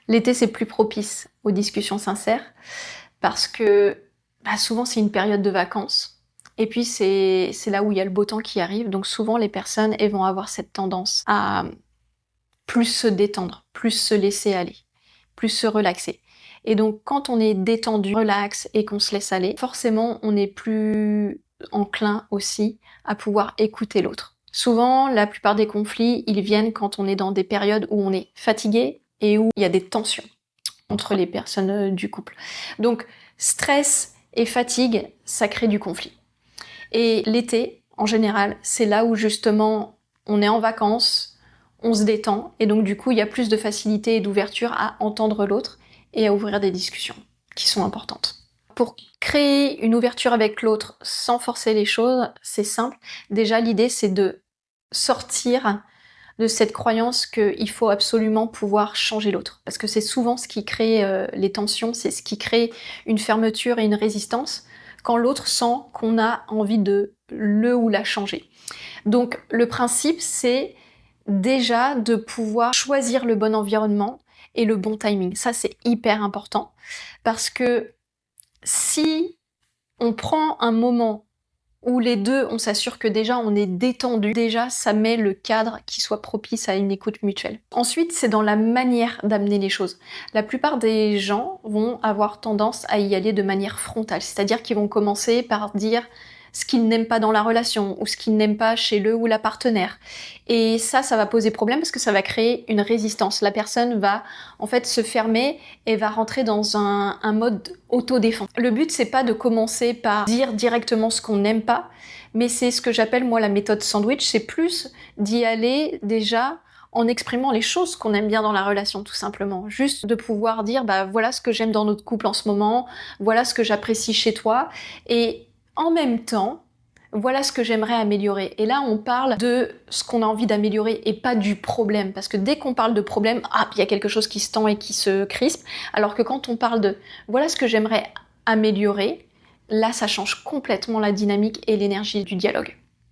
L'été, c'est plus propice aux discussions sincères parce que souvent, c'est une période de vacances. Et puis, c'est là où il y a le beau temps qui arrive. Donc, souvent, les personnes elles vont avoir cette tendance à plus se détendre, plus se laisser aller, plus se relaxer. Et donc, quand on est détendu, relax et qu'on se laisse aller, forcément, on est plus enclin aussi à pouvoir écouter l'autre. Souvent, la plupart des conflits, ils viennent quand on est dans des périodes où on est fatigué et où il y a des tensions entre les personnes du couple. Donc, stress et fatigue, ça crée du conflit. Et l'été, en général, c'est là où justement on est en vacances, on se détend, et donc du coup, il y a plus de facilité et d'ouverture à entendre l'autre et à ouvrir des discussions qui sont importantes. Pour créer une ouverture avec l'autre sans forcer les choses, c'est simple. Déjà, l'idée, c'est de sortir de cette croyance qu'il faut absolument pouvoir changer l'autre. Parce que c'est souvent ce qui crée les tensions, c'est ce qui crée une fermeture et une résistance, quand l'autre sent qu'on a envie de le ou la changer. Donc le principe, c'est déjà de pouvoir choisir le bon environnement et le bon timing. Ça, c'est hyper important, parce que si on prend un moment où les deux, on s'assure que déjà on est détendu, déjà ça met le cadre qui soit propice à une écoute mutuelle. Ensuite, c'est dans la manière d'amener les choses. La plupart des gens vont avoir tendance à y aller de manière frontale, c'est-à-dire qu'ils vont commencer par dire ce qu'ils n'aiment pas dans la relation ou ce qu'ils n'aiment pas chez le ou la partenaire. Et ça va poser problème parce que ça va créer une résistance. La personne va en fait se fermer et va rentrer dans un mode autodéfense. Le but, c'est pas de commencer par dire directement ce qu'on n'aime pas, mais c'est ce que j'appelle moi la méthode sandwich, c'est plus d'y aller déjà en exprimant les choses qu'on aime bien dans la relation, tout simplement. Juste de pouvoir dire, voilà ce que j'aime dans notre couple en ce moment, voilà ce que j'apprécie chez toi, et en même temps, voilà ce que j'aimerais améliorer. Et là, on parle de ce qu'on a envie d'améliorer et pas du problème. Parce que dès qu'on parle de problème, il y a quelque chose qui se tend et qui se crispe. Alors que quand on parle de voilà ce que j'aimerais améliorer, là, ça change complètement la dynamique et l'énergie du dialogue.